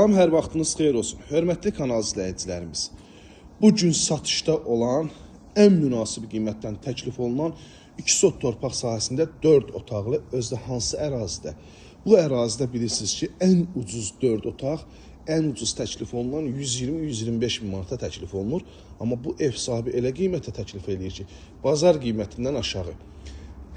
Salam, hər vaxtınız xeyir olsun. Hörmətli kanal izləyicilərimiz, bugün satışda olan ən münasib qiymətdən təklif olunan 2 sot torpaq sahəsində 4 otaqlı özdə hansı ərazidə? Bu ərazidə bilirsiniz ki, ən ucuz 4 otaq, ən ucuz təklif olunan 120-125 min manata təklif olunur. Amma bu ev sahibi elə qiymətə təklif edir ki, bazar qiymətindən aşağı.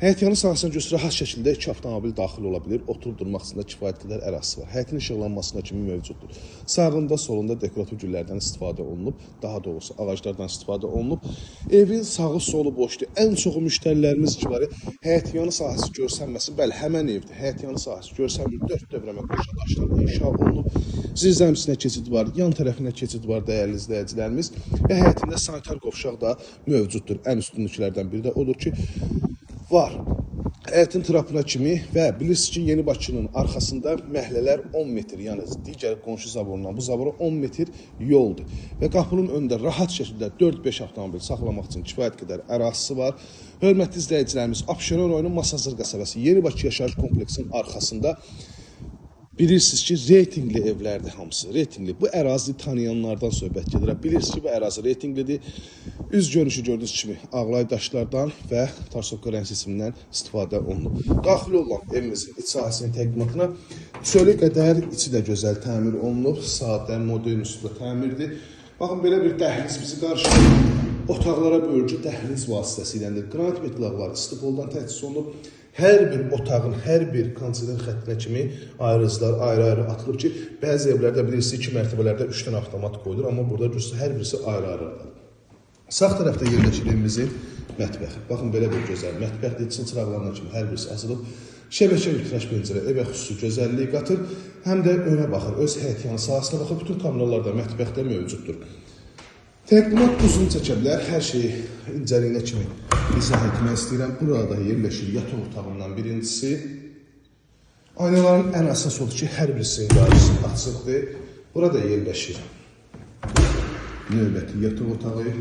Həyətyanı sahəsinə göz rahat şəkildə 2 avtomobil daxil ola bilir. Oturub durmaq üçün də kifayət qədər ərazisi var. Həyətin işıqlanmasına kimi mövcuddur. Sağında, solunda dekorativ güllərdən istifadə olunub, daha doğrusu ağaclardan istifadə olunub. Evin sağı, solu boşdur. Ən çoxu müştərilərimiz ki var, həyətyanı sahəsi görsənməsin. Bəli, həmən evdir. Həyətyanı sahəsi görsənmir. 4 dövrəmə qoşa daşlarla inşa olunub. Zirzəmisinə keçid var, yan tərəfinə keçid var, dəyərli izləyicilərimiz. Və həyətində sanitar qovşaq da mövcuddur. Ən üstünlüklərdən biri də odur ki, var. Həyətin trapına kimi və bilirsiniz ki, Yeni Bakının arxasında məhəllələr 10 metr, yəni digər qonşu zaborundan bu zabora 10 metr yoldur. Və qapının önündə rahat şəkildə 4-5 avtomobil saxlamaq üçün kifayət qədər ərazisi var. Hörmətli izləyicilərimiz, Abşeron rayonu Masazır qəsəbəsi Yeni Bakı yaşayış kompleksinin arxasında bilirsiniz ki, reytingli evlərdir hamısı, reytingli. Bu ərazi tanıyanlardan söhbət gedir. Bilirsiniz ki, bu ərazi reytinglidir. Üz görünüşü gördüyünüz kimi ağlay daşlardan və tarsovka rəng seçimindən istifadə olunub. Daxil olan evimizin iç sahəsinin təqdimatına çölü qədər içi də gözəl təmir olunub. Sadə, modern üsulda təmirdir. Baxın, belə bir dəhliz bizi qarşılayır. Otaqlara bölgü dəhliz vasitəsiyləndir. Qranit metalaqlar istifoldan təchiz olunub. Hər bir otağın, hər bir kondisioner xəttinə kimi ayrıcılar ayrı-ayrı atılıb ki, bəzi evlərdə bilirsiniz 2 mərtəbələrdə 3 dənə avtomat qoyulur, amma burada görürsünüz hər birisi ayrı-ayrıdır. Sağ tərəfdə yerləşir evimizin mətbəxi. Baxın, belə bir gözəl mətbəxdir, için çıraqlarına kimi hər birisi açılıb. Şəbəkə vitraj pəncərə evə xüsusi gözəlliyi qatır, həm də önə baxır, öz həyətyanı sahəsinə baxır, bütün kameralar da mətbəxdə mövcuddur. Təqdimat uzun çəkə bilər, hər şeyi incəliyinə kimi izah etmək istəyirəm. Burada yerləşir yataq otağından birincisi. Aynaların ən əsas odur ki, hər birisinin qarşısı açıqdır. Burada yerləşir növbəti yataq otağı.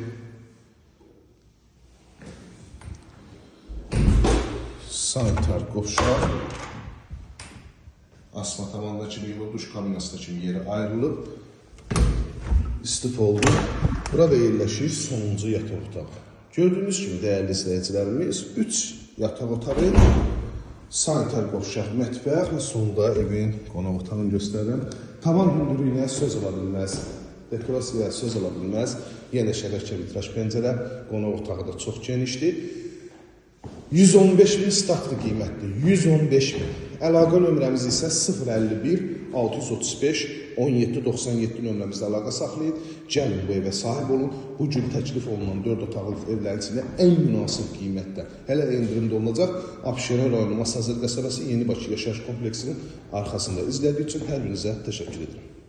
Sanitar qovşaq. Asma tavanına kimi, duş kabinasına kimi yeri ayrılıb. İstifoldu. Burada yerləşir sonuncu yataq otağı. Gördüyünüz kimi, dəyərli izləyicilərimiz, 3 yataq otağı, sanitar qovşaq, mətbəx və sonunda evin qonaq otağını göstərirəm. Tavan hündürlüyünə söz ala bilməz, dekorasiyaya söz ala bilməz. Yenə şəbəkə vitraj pəncərə, qonaq otağı da çox genişdir. 115 min statlı qiymətdir, 115 min. Əlaqə nömrəmiz isə 051 635 1797 nömrəmizdə əlaqə saxlayın. Gəlin bu evə sahib olun. Bu gün təklif olunan 4 otaqlı evlərin içində ən münasib qiymətdə. Hələ endirimdə olunacaq. Abşeron rayonu Masazır qəsəbəsi Yeni Bakı yaşayış kompleksinin arxasında izlədiyi üçün hər birinizə təşəkkür edirəm.